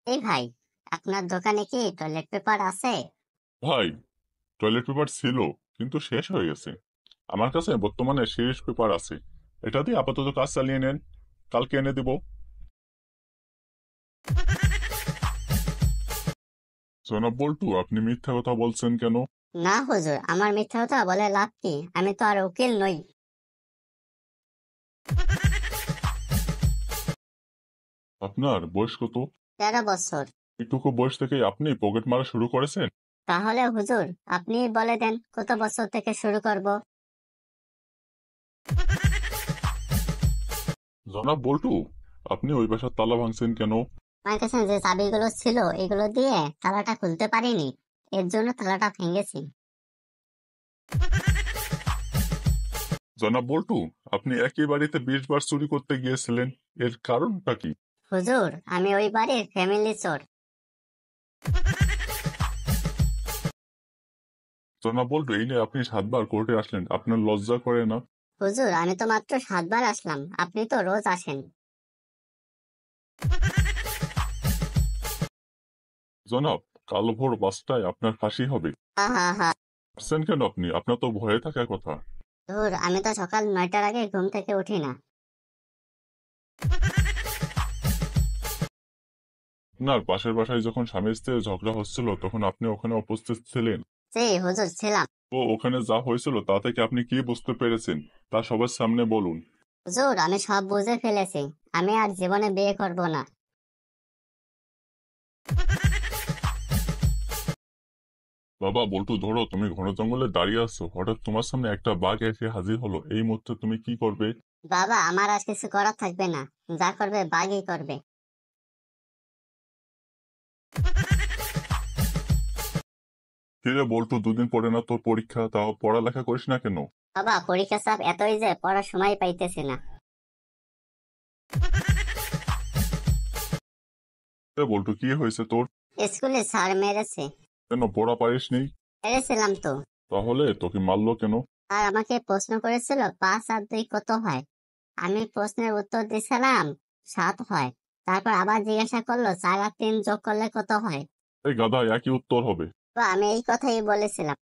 এই ভাই, আপনার দোকানে কি টয়লেট পেপার আছে? ভাই, টয়লেট পেপার ছিল কিন্তু শেষ হয়ে গেছে। আমার কাছে বর্তমানে শেষ পেপার আছে। এটা দিয়ে আপাতত কাজ চালিয়ে নেন, কালকে এনে দিব। জনাব বল্টু, আপনি মিথ্যা কথা বলছেন কেন? না হুজুর, আমার মিথ্যা কথা বলে লাভ কি? আমি তো আর উকিল নই। আপনার বয়স কত? 13 বছর। এইটুকু বয়স থেকেই আপনি পকেট মারা শুরু করেছেন? তাহলে হুজুর, আপনি বলে দেন কত বছর থেকে শুরু করব? জনাব বল্টু, আপনি ওই বাসার তালা ভাঙছেন কেন? আমার কাছে যে চাবিগুলো ছিল এগুলো দিয়ে তালাটা খুলতে পারিনি, এর জন্য তালাটা ভেঙেছি। জনাব বল্টু, আপনি একই বাড়িতে 20 বার চুরি করতে গিয়েছিলেন, এর কারণটা কি? হুজুর, আমি ওই বাড়ির ফ্যামিলি চোর। জনাব বল্টু, এই নিয়ে আপনি 7 বার কোর্টে আসলেন, আপনার লজ্জা করে না? হুজুর, আমি তো মাত্র 7 বার আসলাম, আপনি তো রোজ আসেন। জনাব, কাল ভোর 5টায় আপনার ফাঁসি হবে। হা হা হা। আসছেন কেন আপনি? আপনার তো ভয়ে থাকার কথা। ধুর, আমি তো সকাল 9টার আগে ঘুম থেকে উঠি না। আপনার পাশের বাসায় যখন স্বামী স্ত্রীর ঝগড়া হচ্ছিল তখন আপনি ওখানে উপস্থিত ছিলেন। জি হুজুর, ছিলাম। তো ওখানে যা হয়েছিল তা থেকে আপনি কি বুঝতে পেরেছেন তা সবার সামনে বলুন। হুজুর, আমি সব বুঝে ফেলেছি। আমি আর জীবনে বিয়ে করব না। বাবা বল্টু, ধরো তুমি ঘন জঙ্গলে দাঁড়িয়ে আছো, হঠাৎ তোমার সামনে একটা বাঘ এসে হাজির হলো, এই মুহূর্তে তুমি কি করবে? বাবা, আমার আর কিছু করার থাকবে না। যা করবে বাঘই করবে। কিরে বল্টু, 2 দিন পরে না তোর পরীক্ষা, তাও পড়ালেখা করিস না কেন? বাবা, পরীক্ষা চাপ এতই যে পড়ার সময় পাইতেছি না। কিরে বল্টু, কি হয়েছে তোর? স্কুলে স্যার মেরেছে। কেন পড়া পারিস নি? মেরেছিলাম তো। তাহলে তোকে মারলো কেন? আর আমাকে প্রশ্ন করেছিল 5 আর 2 কত হয়। আমি প্রশ্নের উত্তর দিয়েছিলাম 7 হয়। তারপর আবার জিজ্ঞাসা করলো 4 আর 3 যোগ করলে কত হয়। এই গাধা, একই উত্তর হবে। তো আমি এই কথাই বলেছিলাম।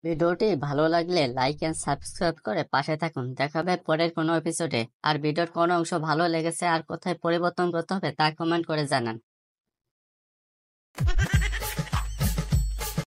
ভিডিওটি ভালো লাগলে লাইক এন্ড সাবস্ক্রাইব করে পাশে থাকুন। দেখা হবে পরের কোনো এপিসোডে। আর ভিডিওর কোনো অংশ ভালো লেগেছে আর কোথায় পরিবর্তন করতে হবে তা কমেন্ট করে জানান।